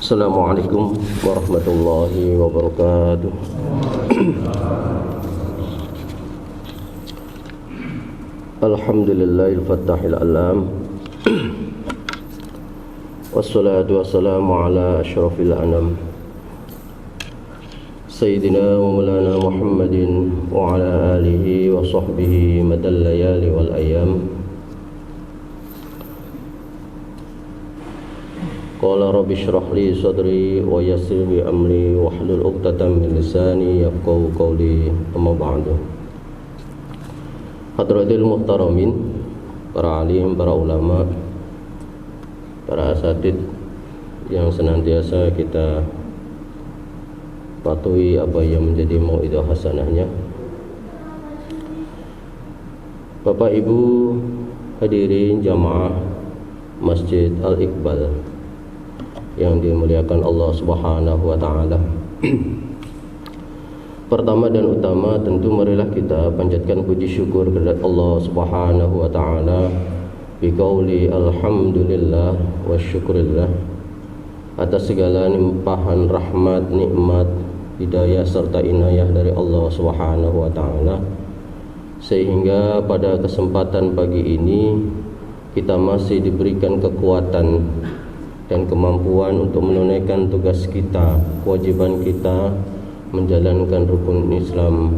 Assalamualaikum warahmatullahi wabarakatuh. Alhamdulillahil fattahil alam. Wassalatu wassalamu ala asyrafil anam Sayyidina wa maulana Muhammadin wa ala alihi wa sahbihi madal layali wal ayam. Qala rabbi shrah li sadri wa yassir li amri wahlul 'uqdatam min lisani yafqahu qawli. Amma ba'du. Hadratil muhtaramin, para alim, para ulama, para asatid yang senantiasa kita patuhi apa yang menjadi mau'idhah hasanahnya. Bapak Ibu hadirin jamaah Masjid Al-Iqbal yang dimuliakan Allah Subhanahu wa taala. Pertama dan utama tentu marilah kita panjatkan puji syukur kepada Allah Subhanahu wa taala biqauli alhamdulillah wa syukurillah atas segala limpahan rahmat, nikmat, hidayah serta inayah dari Allah Subhanahu wa taala, sehingga pada kesempatan pagi ini kita masih diberikan kekuatan dan kemampuan untuk menunaikan tugas kita, kewajiban kita menjalankan rukun Islam,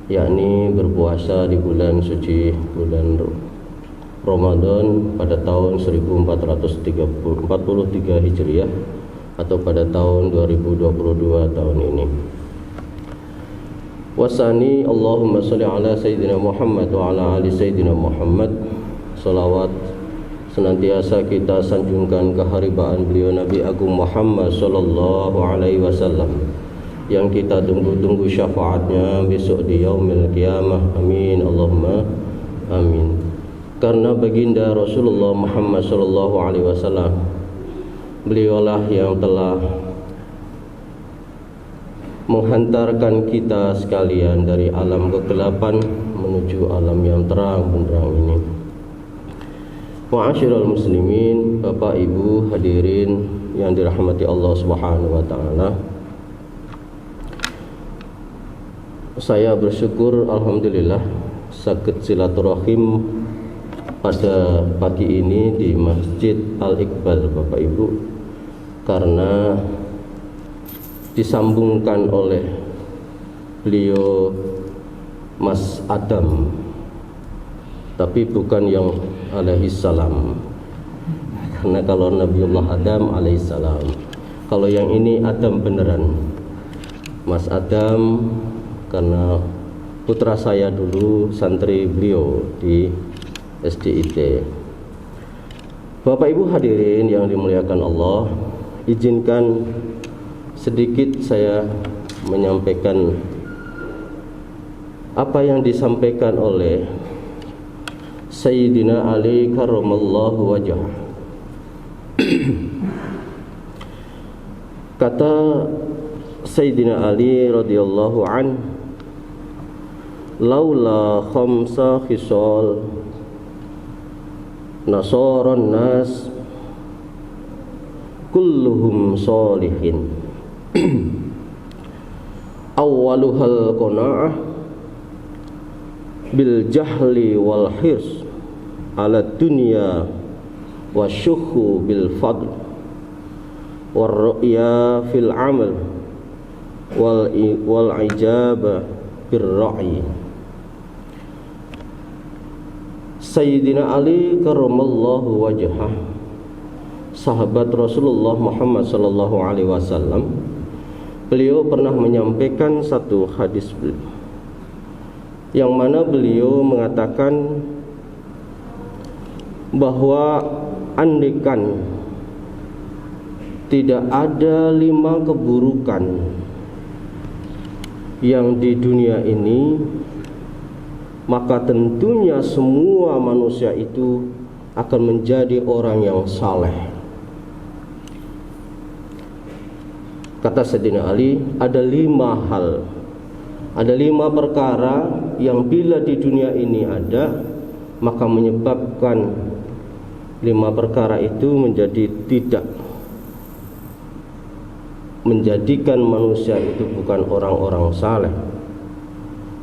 yakni berpuasa di bulan suci, bulan Ramadan pada tahun 1443 Hijriah atau pada tahun 2022 tahun ini. Wasani Allahumma sholli ala Sayyidina Muhammad wa ala ali Sayyidina Muhammad. Salawat senantiasa kita sanjungkan keharibaan beliau Nabi Agung Muhammad sallallahu alaihi wasallam yang kita tunggu-tunggu syafaatnya besok di yaumil qiyamah. Amin Allahumma amin. Karena baginda Rasulullah Muhammad sallallahu alaihi wasallam, beliaulah yang telah menghantarkan kita sekalian dari alam kegelapan menuju alam yang terang benderang ini. Ma'asyiral muslimin, Bapak Ibu hadirin yang dirahmati Allah Subhanahu wa taala. Saya bersyukur alhamdulillah sakit silaturahim pada pagi ini di Masjid Al-Iqbal, Bapak Ibu, karena disambungkan oleh beliau Mas Adam, tapi bukan yang alaihi salam, karena kalau Nabiullah Adam alaihi salam, kalau yang ini Adam beneran, Mas Adam, karena putra saya dulu santri beliau di SDIT. Bapak Ibu hadirin yang dimuliakan Allah, izinkan sedikit saya menyampaikan apa yang disampaikan oleh Sayyidina Ali karramallahu wajhah. Kata Sayyidina Ali radhiyallahu an, laula khamsa khisal nasaran nas kulluhum salihin. Awwaluhal qanaah bil jahli wal hirs ala dunya wasyukhu bil fadl war ru'ya fil amal wal ijaba bir ra'i. Sayyidina Ali karramallahu wajhah, sahabat Rasulullah Muhammad sallallahu alaihi wasallam, beliau pernah menyampaikan satu hadis yang mana beliau mengatakan bahwa andaikan tidak ada 5 keburukan yang di dunia ini, maka tentunya semua manusia itu akan menjadi orang yang saleh. Kata Sayyidina Ali, ada 5 hal, ada 5 perkara yang bila di dunia ini ada, maka menyebabkan 5 perkara itu menjadi tidak menjadikan manusia itu bukan orang-orang saleh.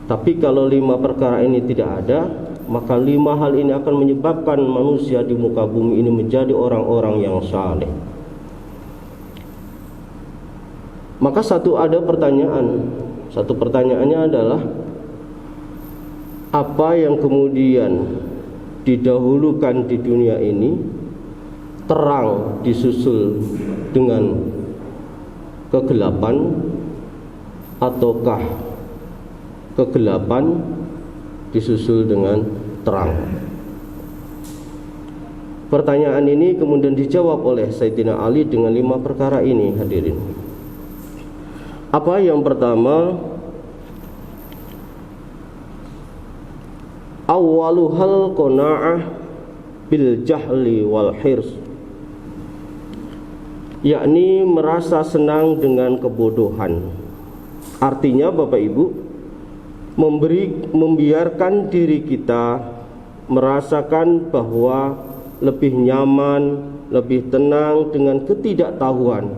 Tapi kalau 5 perkara ini tidak ada, maka 5 hal ini akan menyebabkan manusia di muka bumi ini menjadi orang-orang yang saleh. Maka satu pertanyaannya adalah, apa yang kemudian didahulukan di dunia ini, terang disusul dengan kegelapan, ataukah kegelapan disusul dengan terang? Pertanyaan ini kemudian dijawab oleh Sayyidina Ali dengan 5 perkara ini, hadirin. Apa yang pertama? Awwaluhal qana'ah bil jahli wal hirs, yakni merasa senang dengan kebodohan. Artinya Bapak Ibu, membiarkan diri kita merasakan bahwa lebih nyaman, lebih tenang dengan ketidaktahuan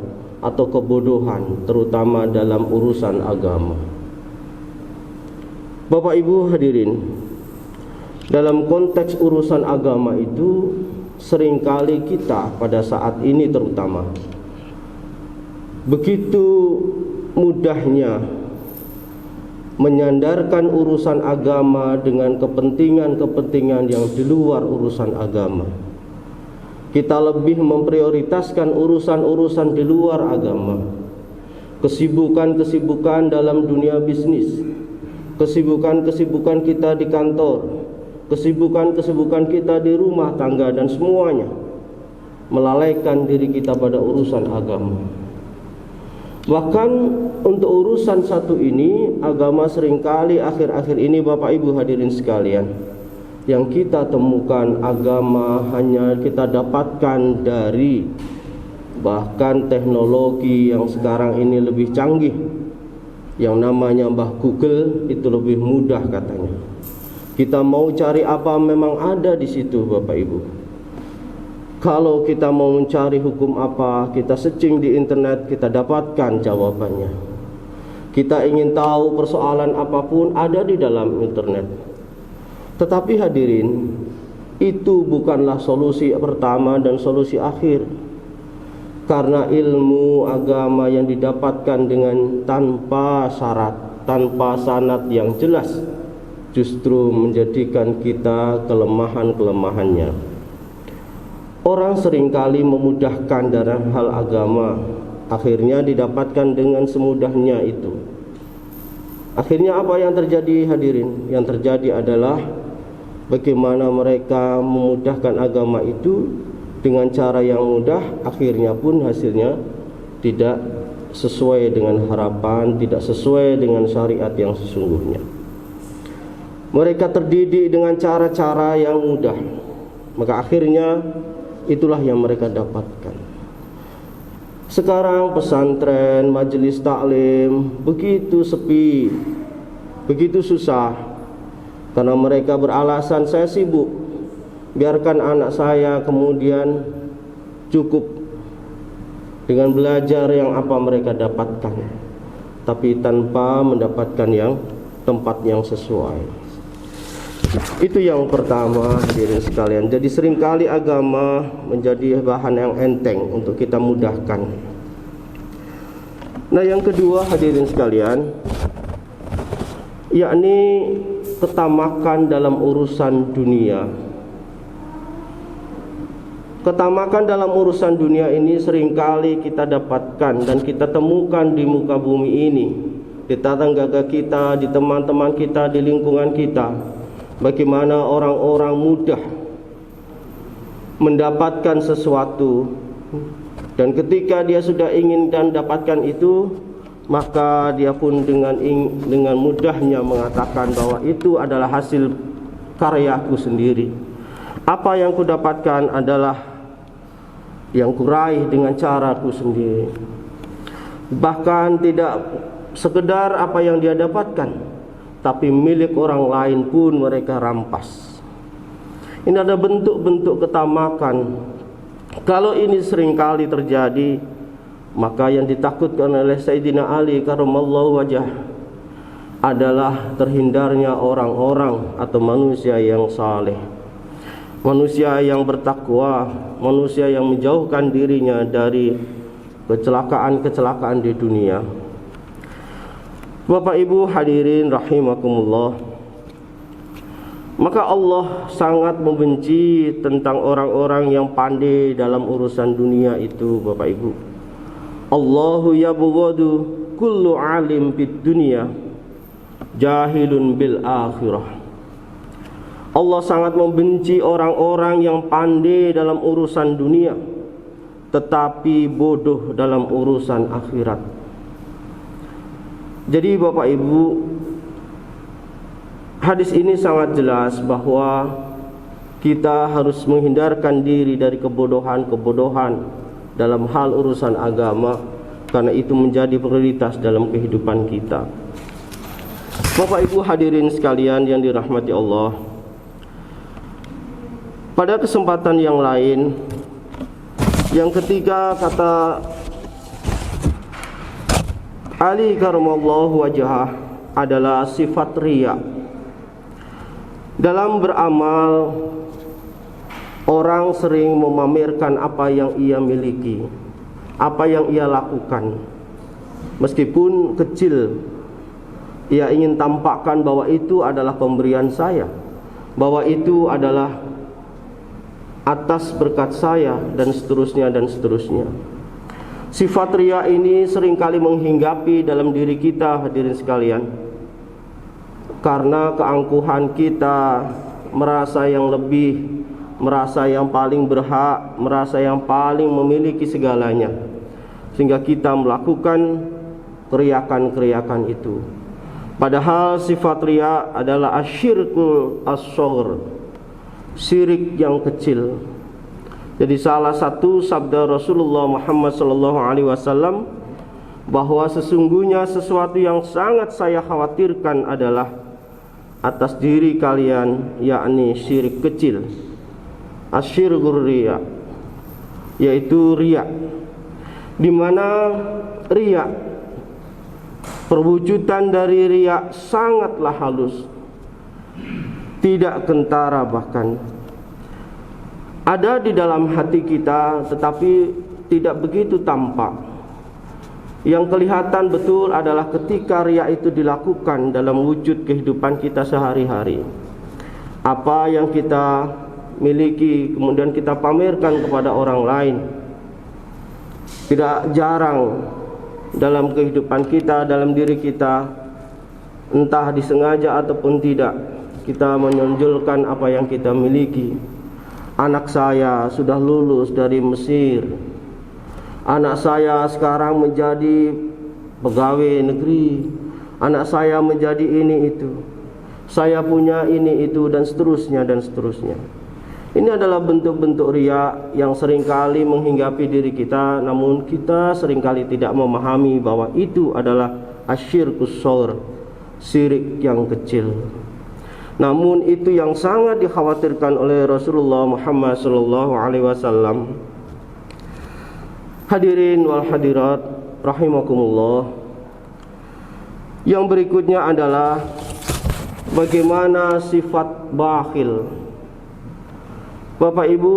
atau kebodohan, terutama dalam urusan agama. Bapak Ibu hadirin, dalam konteks urusan agama itu seringkali kita pada saat ini terutama begitu mudahnya menyandarkan urusan agama dengan kepentingan-kepentingan yang di luar urusan agama. Kita lebih memprioritaskan urusan-urusan di luar agama, kesibukan-kesibukan dalam dunia bisnis, kesibukan-kesibukan kita di kantor, kesibukan-kesibukan kita di rumah tangga, dan semuanya melalaikan diri kita pada urusan agama. Bahkan untuk urusan satu ini, agama seringkali akhir-akhir ini Bapak Ibu hadirin sekalian, yang kita temukan agama hanya kita dapatkan dari bahkan teknologi yang sekarang ini lebih canggih, yang namanya Mbah Google itu lebih mudah katanya. Kita mau cari apa memang ada di situ Bapak Ibu. Kalau kita mau mencari hukum apa, kita searching di internet, kita dapatkan jawabannya. Kita ingin tahu persoalan apapun ada di dalam internet. Tetapi hadirin, itu bukanlah solusi pertama dan solusi akhir. Karena ilmu agama yang didapatkan dengan tanpa syarat, tanpa sanad yang jelas, justru menjadikan kita kelemahan-kelemahannya. Orang seringkali memudahkan dalam hal agama, akhirnya didapatkan dengan semudahnya itu. Akhirnya apa yang terjadi hadirin? Yang terjadi adalah bagaimana mereka memudahkan agama itu dengan cara yang mudah, akhirnya pun hasilnya tidak sesuai dengan harapan, tidak sesuai dengan syariat yang sesungguhnya. Mereka terdidik dengan cara-cara yang mudah, maka akhirnya itulah yang mereka dapatkan. Sekarang pesantren, majelis taklim begitu sepi, begitu susah, karena mereka beralasan saya sibuk, biarkan anak saya kemudian cukup dengan belajar yang apa mereka dapatkan, tapi tanpa mendapatkan yang tempat yang sesuai. Itu yang pertama hadirin sekalian. Jadi seringkali agama menjadi bahan yang enteng untuk kita mudahkan. Nah yang kedua hadirin sekalian, yakni ketamakan dalam urusan dunia. Ketamakan dalam urusan dunia ini seringkali kita dapatkan dan kita temukan di muka bumi ini, di tetangga kita, di teman-teman kita, di lingkungan kita. Bagaimana orang-orang mudah mendapatkan sesuatu, dan ketika dia sudah ingin dan dapatkan itu, maka dia pun dengan mudahnya mengatakan bahwa itu adalah hasil karyaku sendiri. Apa yang kudapatkan adalah yang kuraih dengan caraku sendiri. Bahkan tidak sekedar apa yang dia dapatkan, tapi milik orang lain pun mereka rampas. Ini ada bentuk-bentuk ketamakan. Kalau ini seringkali terjadi, Maka yang ditakutkan oleh Sayyidina Ali karramallahu wajah adalah terhindarnya orang-orang atau manusia yang saleh, manusia yang bertakwa, manusia yang menjauhkan dirinya dari kecelakaan-kecelakaan di dunia. Bapak Ibu hadirin rahimakumullah, maka Allah sangat membenci tentang orang-orang yang pandai dalam urusan dunia itu, Bapak Ibu. Allahu yabghadu kullu alim fid dunya jahilun bil akhirah. Allah sangat membenci orang-orang yang pandai dalam urusan dunia tetapi bodoh dalam urusan akhirat. Jadi Bapak Ibu, hadis ini sangat jelas bahwa kita harus menghindarkan diri dari kebodohan-kebodohan dalam hal urusan agama, karena itu menjadi prioritas dalam kehidupan kita. Bapak Ibu hadirin sekalian yang dirahmati Allah, pada kesempatan yang lain, yang ketiga, kata Ali karramallahu wajhah adalah sifat riya. Dalam beramal, orang sering memamerkan apa yang ia miliki, apa yang ia lakukan. Meskipun kecil, ia ingin tampakkan bahwa itu adalah pemberian saya, bahwa itu adalah atas berkat saya, dan seterusnya dan seterusnya. Sifat riya ini seringkali menghinggapi dalam diri kita, hadirin sekalian, karena keangkuhan kita merasa yang lebih, merasa yang paling berhak, merasa yang paling memiliki segalanya, sehingga kita melakukan keriakan-keriakan itu. Padahal sifat riya adalah asyirkul as-shaghir, syirik yang kecil. Jadi salah satu sabda Rasulullah Muhammad SAW bahwa sesungguhnya sesuatu yang sangat saya khawatirkan adalah atas diri kalian, yakni syirik kecil, asyirkur riya, yaitu riya, di mana riya, perwujudan dari riya sangatlah halus, tidak kentara, bahkan ada di dalam hati kita tetapi tidak begitu tampak. Yang kelihatan betul adalah ketika riya itu dilakukan dalam wujud kehidupan kita sehari-hari. Apa yang kita miliki kemudian kita pamerkan kepada orang lain. Tidak jarang dalam kehidupan kita, dalam diri kita, entah disengaja ataupun tidak, kita menonjolkan apa yang kita miliki. Anak saya sudah lulus dari Mesir, anak saya sekarang menjadi pegawai negeri, anak saya menjadi ini itu, saya punya ini itu, dan seterusnya dan seterusnya. Ini adalah bentuk-bentuk riya yang seringkali menghinggapi diri kita, namun kita seringkali tidak memahami bahwa itu adalah asyirkus shaghir, syirik yang kecil. Namun itu yang sangat dikhawatirkan oleh Rasulullah Muhammad SAW. Hadirin wal hadirat rahimakumullah, yang berikutnya adalah bagaimana sifat bakhil. Bapak Ibu,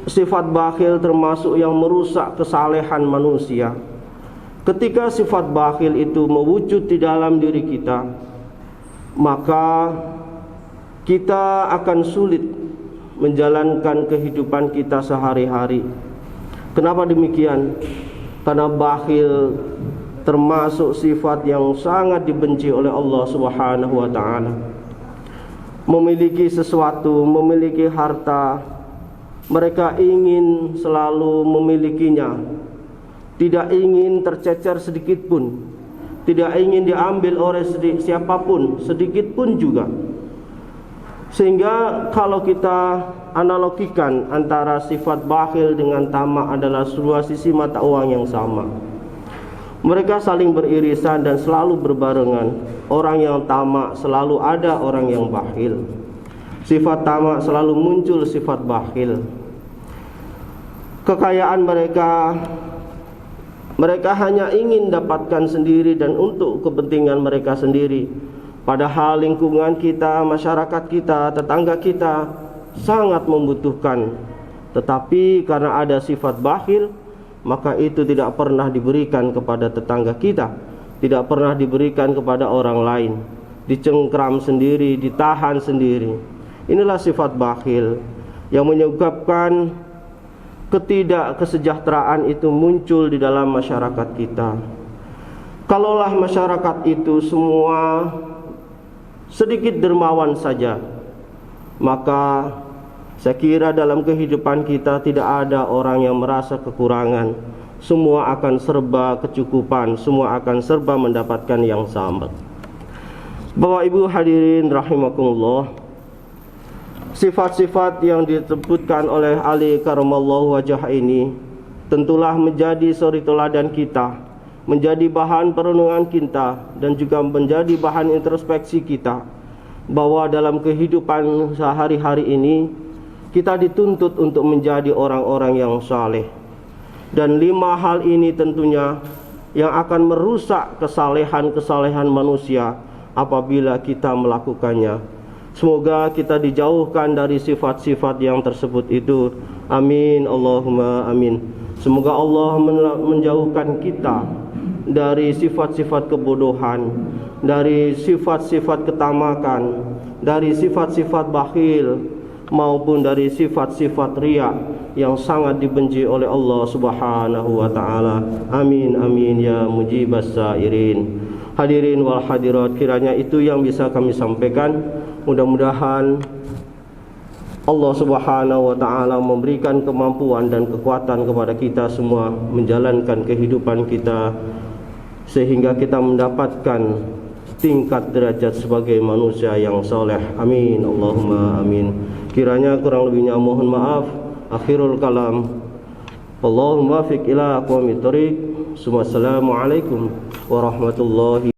sifat bakhil termasuk yang merusak kesalehan manusia. Ketika sifat bakhil itu mewujud di dalam diri kita, maka kita akan sulit menjalankan kehidupan kita sehari-hari. Kenapa demikian? Karena bakhil termasuk sifat yang sangat dibenci oleh Allah Subhanahu wa taala. Memiliki sesuatu, memiliki harta, mereka ingin selalu memilikinya, tidak ingin tercecer sedikit pun, tidak ingin diambil oleh siapapun sedikit pun juga. Sehingga kalau kita analogikan antara sifat bakhil dengan tamak adalah dua sisi mata uang yang sama. Mereka saling beririsan dan selalu berbarengan. Orang yang tamak selalu ada orang yang bakhil. Sifat tamak selalu muncul sifat bakhil. Kekayaan mereka Mereka hanya ingin dapatkan sendiri dan untuk kepentingan mereka sendiri. Padahal lingkungan kita, masyarakat kita, tetangga kita sangat membutuhkan. Tetapi karena ada sifat bakhil, maka itu tidak pernah diberikan kepada tetangga kita, tidak pernah diberikan kepada orang lain. Dicengkram sendiri, ditahan sendiri. Inilah sifat bakhil yang menyebabkan ketidakkesejahteraan itu muncul di dalam masyarakat kita. Kalaulah masyarakat itu semua sedikit dermawan saja, maka saya kira dalam kehidupan kita tidak ada orang yang merasa kekurangan. Semua akan serba kecukupan, semua akan serba mendapatkan yang sama. Bapak Ibu hadirin rahimakumullah, sifat-sifat yang disebutkan oleh Ali karamallahu wajah ini tentulah menjadi suri teladan kita, menjadi bahan perenungan kita, dan juga menjadi bahan introspeksi kita, bahwa dalam kehidupan sehari-hari ini kita dituntut untuk menjadi orang-orang yang saleh. Dan 5 hal ini tentunya yang akan merusak kesalehan manusia apabila kita melakukannya. Semoga kita dijauhkan dari sifat-sifat yang tersebut itu. Amin, Allahumma amin. Semoga Allah menjauhkan kita dari sifat-sifat kebodohan, dari sifat-sifat ketamakan, dari sifat-sifat bakhil, maupun dari sifat-sifat riya yang sangat dibenci oleh Allah Subhanahu wa taala. Amin amin ya mujibas sairin. Hadirin wal hadirat, kiranya itu yang bisa kami sampaikan. Mudah-mudahan Allah Subhanahu wa taala memberikan kemampuan dan kekuatan kepada kita semua menjalankan kehidupan kita sehingga kita mendapatkan tingkat derajat sebagai manusia yang soleh. Amin Allahumma amin. Kiranya kurang lebihnya mohon maaf. Akhirul kalam, Allahumma fiq ila aqwamit thoriq. Wassalamualaikum warahmatullahi